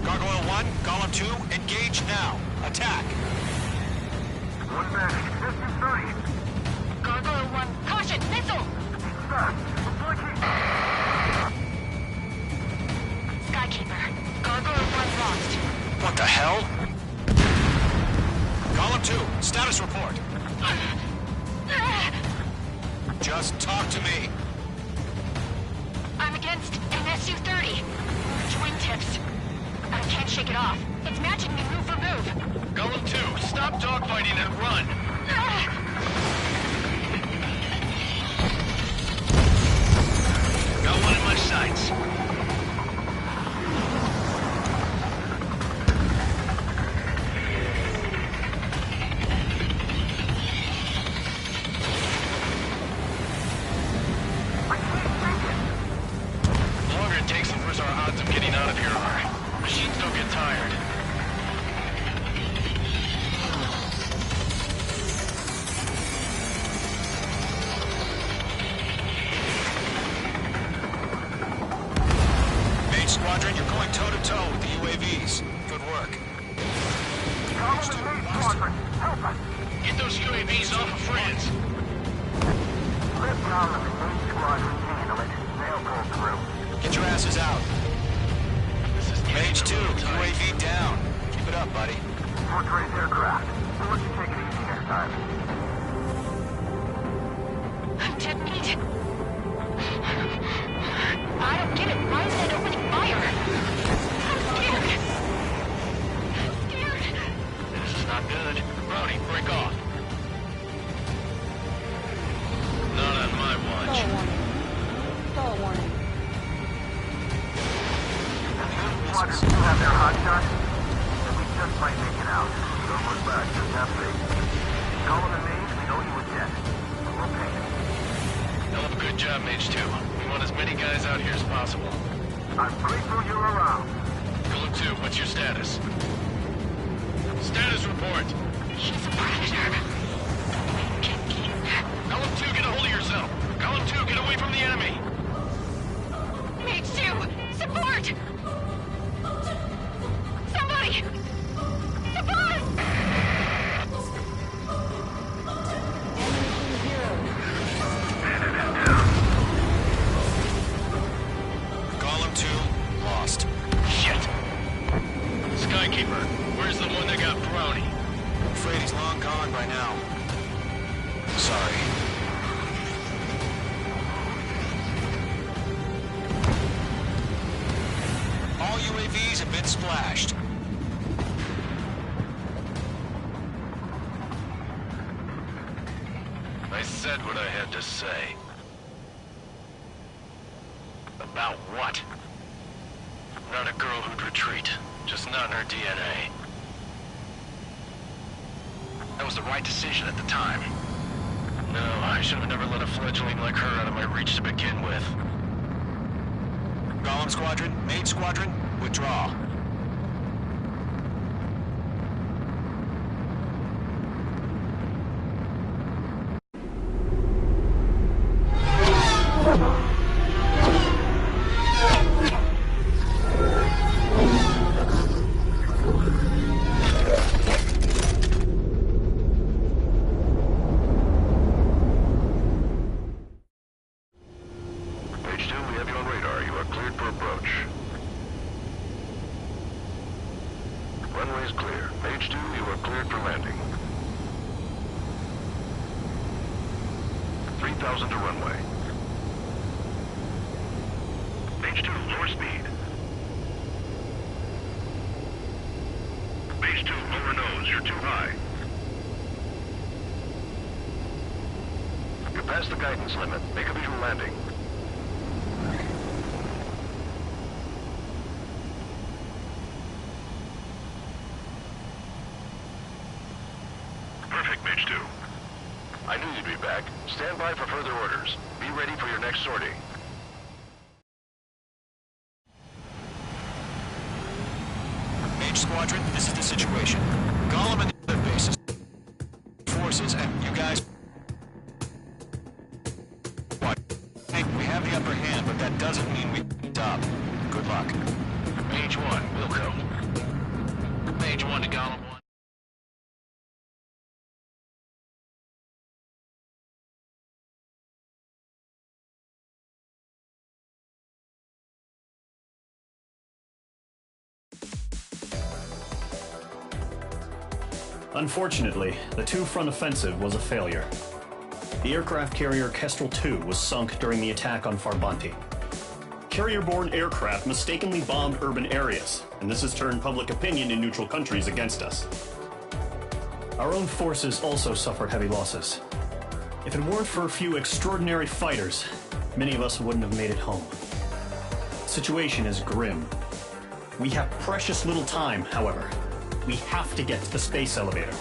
Gargoyle 1, Golem 2, engage now. Attack. One back. Distance 30. Gargoyle 1, caution, missile! Skykeeper, Gargoyle 1 lost. What the hell? Golem 2, status report. Just talk to me. I'm against an SU-30. Twin tips. I can't shake it off. It's matching me move for move. Golem 2, stop dogfighting and run. Got one in my sights. The longer it takes, the worse our odds of getting out of here are. Machines don't get tired. Squadron, you're going toe-to-toe with the UAVs. Good work. Get those UAVs off of friends. Get your asses out. Mage 2, UAV down. Keep it up, buddy. Fort Gray's aircraft. We'll let you take it easy next time. I'm dead meat. I don't get it. Why is that opening fire? I'm scared. I'm scared. This is not good. Brody, break off. Not on my watch. Stall warning. Squadron 2 have their hot shot, and we just might make it out. Don't look back, just have faith. Golem and Mage, we know you were dead. We'll pay it. Hell of a good job, Mage 2. We want as many guys out here as possible. I'm grateful you're around. Golem 2, what's your status? Status report. He's a predator. Golem 2, get a hold of yourself. Golem 2, get away from the enemy. Mage 2, support! Somebody! Support! Golem 2, lost. Shit. Skykeeper, where's the one that got Brownie? I'm afraid he's long gone by now. Sorry. All UAVs have been splashed. I said what I had to say. About what? Not a girl who'd retreat. Just not in her DNA. That was the right decision at the time. No, I should have never let a fledgling like her out of my reach to begin with. Golem Squadron, Mage Squadron, withdraw. Page 2, we have you on radar. You are cleared for approach. Runway is clear. Page 2, you are cleared for landing. 3,000 to runway. Page 2, lower speed. Page 2, lower nose. You're too high. You're past the guidance limit. Make a visual landing. Perfect, Mage 2. I knew you'd be back. Stand by for further orders. Be ready for your next sortie. Mage Squadron, this is the situation. Golem and the other bases, forces, and you guys... Hey, we have the upper hand, but that doesn't mean we stop. Good luck. Page 1, Wilco. Unfortunately, the two-front offensive was a failure. The aircraft carrier Kestrel II was sunk during the attack on Farbanti. Carrier-borne aircraft mistakenly bombed urban areas, and this has turned public opinion in neutral countries against us. Our own forces also suffered heavy losses. If it weren't for a few extraordinary fighters, many of us wouldn't have made it home. The situation is grim. We have precious little time, however. We have to get to the space elevator.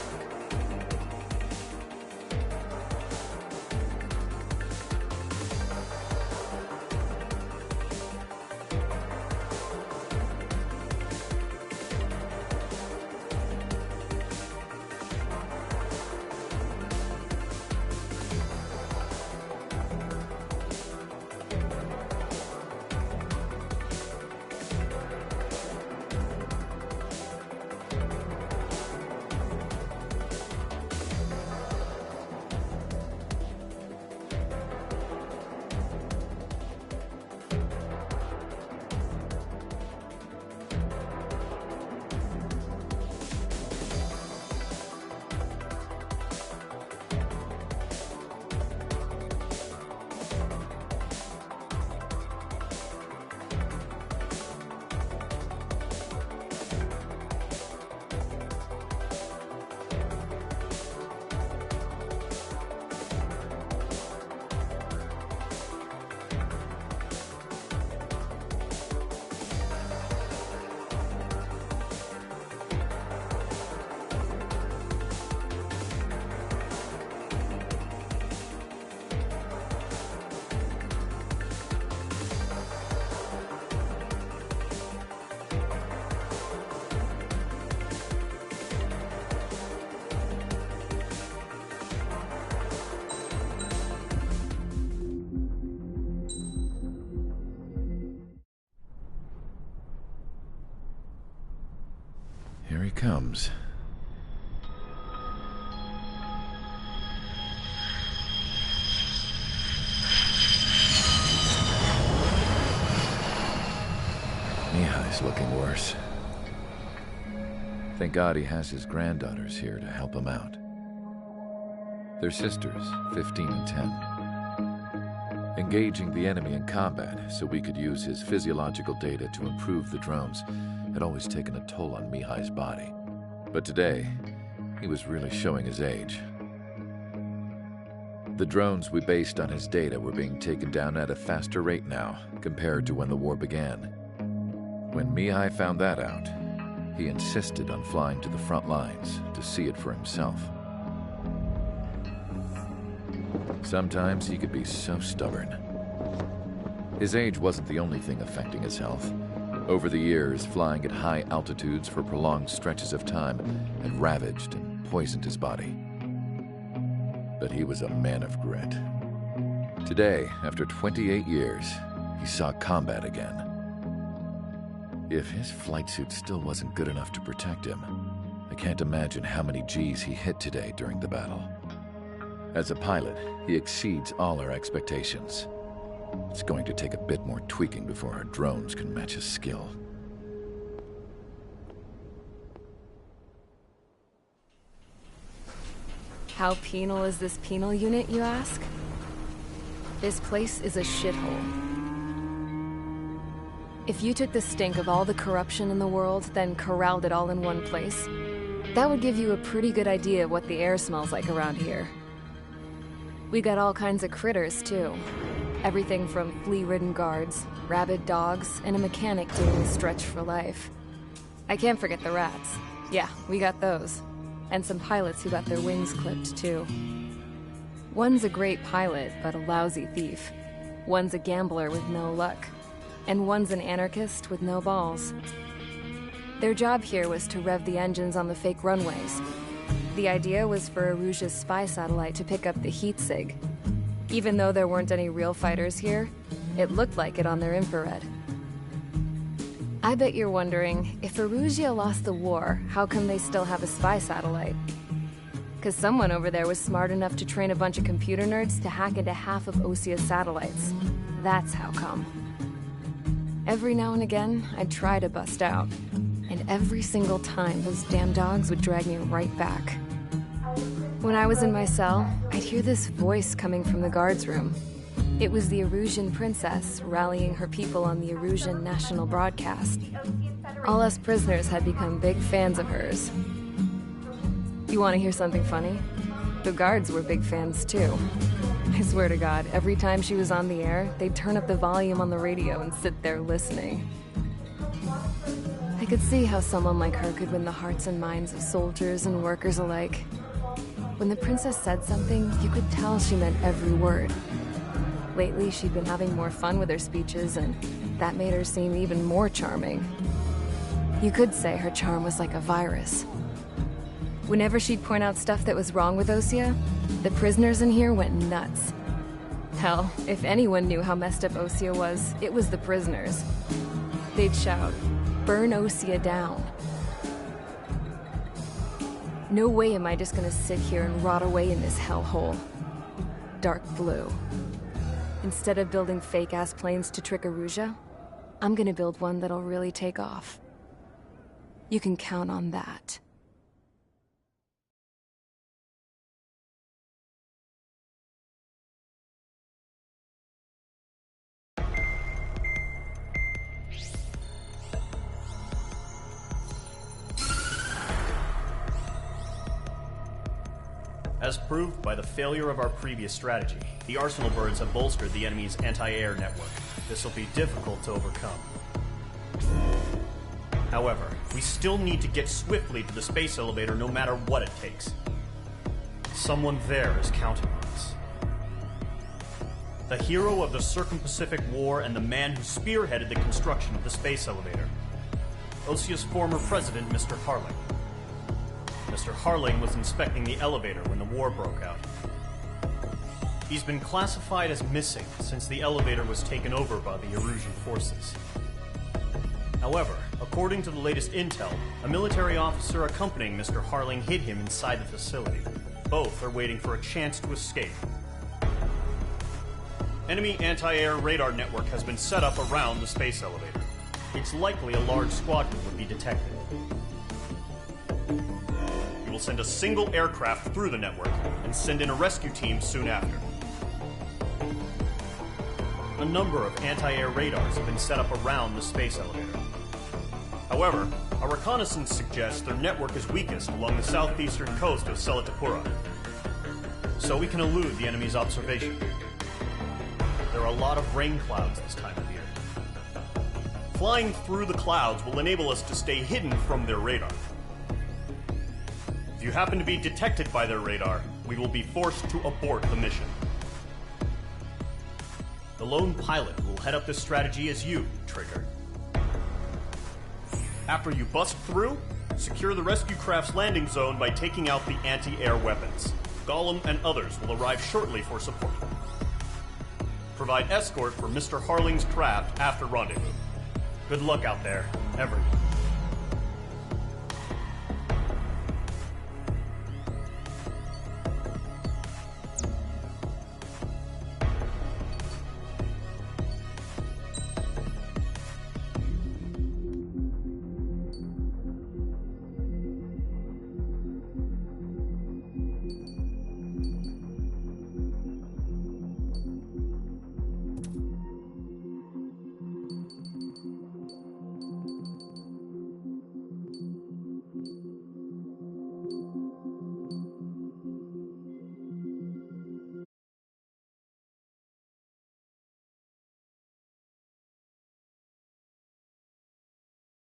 Here he comes. Mihai's looking worse. Thank God he has his granddaughters here to help him out. They're sisters, 15 and 10. Engaging the enemy in combat so we could use his physiological data to improve the drones had always taken a toll on Mihai's body. But today, he was really showing his age. The drones we based on his data were being taken down at a faster rate now, compared to when the war began. When Mihai found that out, he insisted on flying to the front lines to see it for himself. Sometimes he could be so stubborn. His age wasn't the only thing affecting his health. Over the years, flying at high altitudes for prolonged stretches of time had ravaged and poisoned his body. But he was a man of grit. Today, after 28 years, he saw combat again. If his flight suit still wasn't good enough to protect him, I can't imagine how many G's he hit today during the battle. As a pilot, he exceeds all our expectations. It's going to take a bit more tweaking before our drones can match his skill. How penal is this penal unit, you ask? This place is a shithole. If you took the stink of all the corruption in the world, then corralled it all in one place, that would give you a pretty good idea of what the air smells like around here. We got all kinds of critters, too. Everything from flea-ridden guards, rabid dogs, and a mechanic doing a stretch for life. I can't forget the rats. Yeah, we got those. And some pilots who got their wings clipped, too. One's a great pilot, but a lousy thief. One's a gambler with no luck. And one's an anarchist with no balls. Their job here was to rev the engines on the fake runways. The idea was for Erusia's spy satellite to pick up the heat sig. Even though there weren't any real fighters here, it looked like it on their infrared. I bet you're wondering, if Erusia lost the war, how come they still have a spy satellite? 'Cause someone over there was smart enough to train a bunch of computer nerds to hack into half of Osia's satellites. That's how come. Every now and again, I'd try to bust out. And every single time, those damn dogs would drag me right back. When I was in my cell, I'd hear this voice coming from the guards room. It was the Erusian princess rallying her people on the Erusian national broadcast. All us prisoners had become big fans of hers. You want to hear something funny? The guards were big fans too. I swear to God, every time she was on the air, they'd turn up the volume on the radio and sit there listening. I could see how someone like her could win the hearts and minds of soldiers and workers alike. When the princess said something, you could tell she meant every word. Lately, she'd been having more fun with her speeches, and that made her seem even more charming. You could say her charm was like a virus. Whenever she'd point out stuff that was wrong with Osea, the prisoners in here went nuts. Hell, if anyone knew how messed up Osea was, it was the prisoners. They'd shout, "Burn Osea down." No way am I just gonna sit here and rot away in this hellhole. Dark blue. Instead of building fake-ass planes to trick Erusia, I'm gonna build one that'll really take off. You can count on that. As proved by the failure of our previous strategy, the Arsenal birds have bolstered the enemy's anti-air network. This will be difficult to overcome. However, we still need to get swiftly to the space elevator no matter what it takes. Someone there is counting on us. The hero of the Circum-Pacific War and the man who spearheaded the construction of the space elevator. Osea's former president, Mr. Harling. Mr. Harling was inspecting the elevator when the war broke out. He's been classified as missing since the elevator was taken over by the Erusian forces. However, according to the latest intel, a military officer accompanying Mr. Harling hid him inside the facility. Both are waiting for a chance to escape. Enemy anti-air radar network has been set up around the space elevator. It's likely a large squadron would be detected. We will send a single aircraft through the network and send in a rescue team soon after. A number of anti-air radars have been set up around the space elevator. However, our reconnaissance suggests their network is weakest along the southeastern coast of Selatapura, so we can elude the enemy's observation. There are a lot of rain clouds this time of year. Flying through the clouds will enable us to stay hidden from their radar. If you happen to be detected by their radar, we will be forced to abort the mission. The lone pilot who will head up this strategy is you, Trigger. After you bust through, secure the rescue craft's landing zone by taking out the anti-air weapons. Gollum and others will arrive shortly for support. Provide escort for Mr. Harling's craft after rendezvous. Good luck out there, everyone.